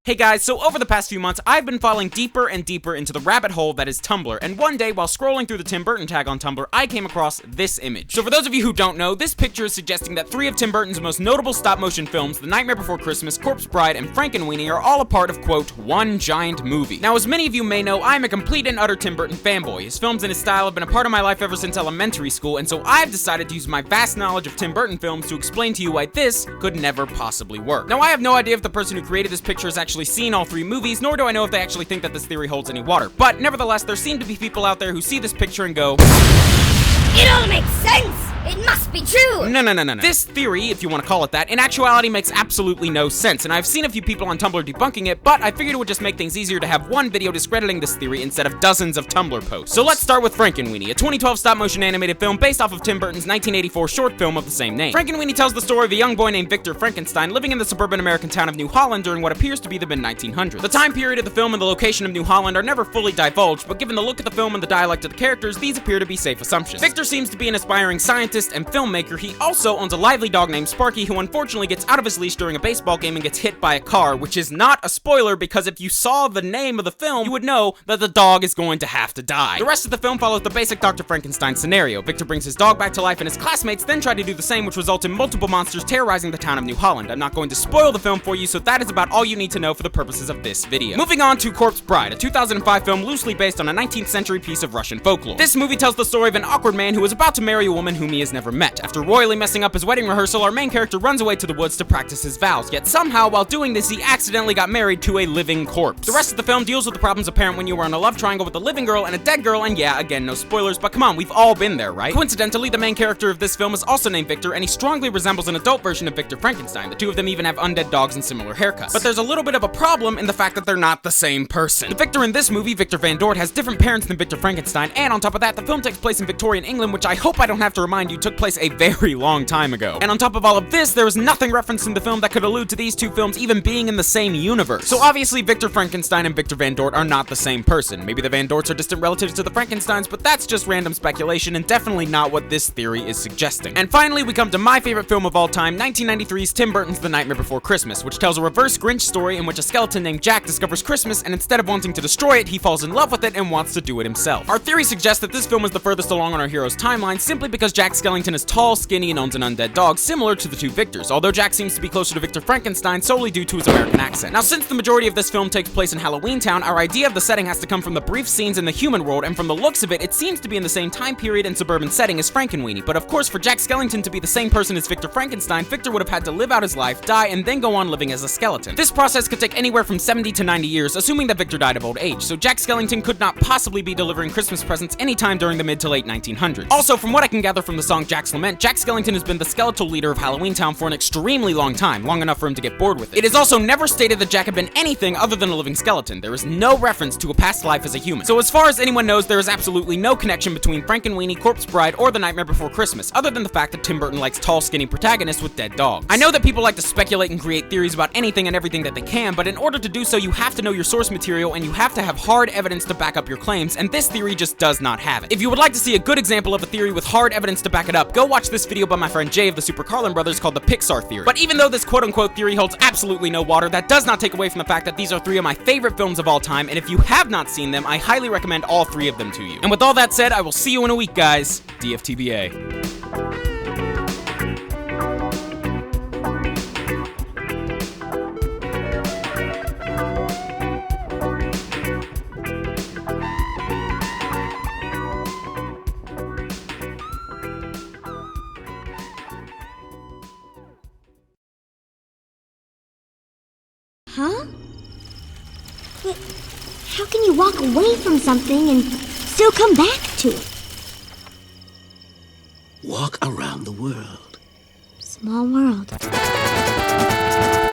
Hey guys, so over the past few months, I've been falling deeper and deeper into the rabbit hole that is Tumblr, and one day, while scrolling through the Tim Burton tag on Tumblr, I came across this image. So for those of you who don't know, this picture is suggesting that 3 of Tim Burton's most notable stop-motion films, The Nightmare Before Christmas, Corpse Bride, and Frankenweenie, are all a part of, quote, one giant movie. Now, as many of you may know, I'm a complete and utter Tim Burton fanboy. His films and his style have been a part of my life ever since elementary school, and so I've decided to use my vast knowledge of Tim Burton films to explain to you why this could never possibly work. Now, I have no idea if the person who created this picture has actually seen all 3 movies, nor do I know if they actually think that this theory holds any water. But nevertheless, there seem to be people out there who see this picture and go, "It all makes sense! It must be true!" No. This theory, if you want to call it that, in actuality makes absolutely no sense, and I've seen a few people on Tumblr debunking it, but I figured it would just make things easier to have one video discrediting this theory instead of dozens of Tumblr posts. So let's start with Frankenweenie, a 2012 stop-motion animated film based off of Tim Burton's 1984 short film of the same name. Frankenweenie tells the story of a young boy named Victor Frankenstein living in the suburban American town of New Holland during what appears to be the mid-1900s. The time period of the film and the location of New Holland are never fully divulged, but given the look of the film and the dialect of the characters, these appear to be safe assumptions. Victor seems to be an aspiring scientist and filmmaker. He also owns a lively dog named Sparky, who unfortunately gets out of his leash during a baseball game and gets hit by a car, which is not a spoiler because if you saw the name of the film, you would know that the dog is going to have to die. The rest of the film follows the basic Dr. Frankenstein scenario. Victor brings his dog back to life and his classmates then try to do the same, which results in multiple monsters terrorizing the town of New Holland. I'm not going to spoil the film for you, so that is about all you need to know for the purposes of this video. Moving on to Corpse Bride, a 2005 film loosely based on a 19th century piece of Russian folklore. This movie tells the story of an awkward man who is about to marry a woman whom he has never met. After royally messing up his wedding rehearsal, our main character runs away to the woods to practice his vows, yet somehow while doing this he accidentally got married to a living corpse. The rest of the film deals with the problems apparent when you are in a love triangle with a living girl and a dead girl, and yeah, again, no spoilers, but come on, we've all been there, right? Coincidentally, the main character of this film is also named Victor, and he strongly resembles an adult version of Victor Frankenstein. The two of them even have undead dogs and similar haircuts. But there's a little bit of a problem in the fact that they're not the same person. The Victor in this movie, Victor Van Dort, has different parents than Victor Frankenstein, and on top of that, the film takes place in Victorian England, which I hope I don't have to remind you took place a very long time ago. And on top of all of this, there is nothing referenced in the film that could allude to these two films even being in the same universe. So obviously, Victor Frankenstein and Victor Van Dort are not the same person. Maybe the Van Dorts are distant relatives to the Frankensteins, but that's just random speculation and definitely not what this theory is suggesting. And finally, we come to my favorite film of all time, 1993's Tim Burton's The Nightmare Before Christmas, which tells a reverse Grinch story in which a skeleton named Jack discovers Christmas, and instead of wanting to destroy it, he falls in love with it and wants to do it himself. Our theory suggests that this film is the furthest along on our hero's timeline simply because Jack Skellington is tall, skinny, and owns an undead dog, similar to the two Victors, although Jack seems to be closer to Victor Frankenstein solely due to his American accent. Now, since the majority of this film takes place in Halloween Town, our idea of the setting has to come from the brief scenes in the human world, and from the looks of it, it seems to be in the same time period and suburban setting as Frankenweenie. But of course, for Jack Skellington to be the same person as Victor Frankenstein, Victor would have had to live out his life, die, and then go on living as a skeleton. This process could take anywhere from 70 to 90 years, assuming that Victor died of old age, so Jack Skellington could not possibly be delivering Christmas presents anytime during the mid to late 1900s. Also, from what I can gather from the song Jack's Lament, Jack Skellington has been the skeletal leader of Halloween Town for an extremely long time, long enough for him to get bored with it. It is also never stated that Jack had been anything other than a living skeleton. There is no reference to a past life as a human. So as far as anyone knows, there is absolutely no connection between Frankenweenie, Corpse Bride, or The Nightmare Before Christmas, other than the fact that Tim Burton likes tall, skinny protagonists with dead dogs. I know that people like to speculate and create theories about anything and everything that they can, but in order to do so, you have to know your source material and you have to have hard evidence to back up your claims, and this theory just does not have it. If you would like to see a good example of a theory with hard evidence to back it up, go watch this video by my friend Jay of the Super Carlin Brothers called the Pixar Theory. But even though this quote-unquote theory holds absolutely no water, that does not take away from the fact that these are 3 of my favorite films of all time, and if you have not seen them, I highly recommend all 3 of them to you. And with all that said, I will see you in a week, guys. DFTBA. Huh? But how can you walk away from something and still come back to it? Walk around the world. Small world.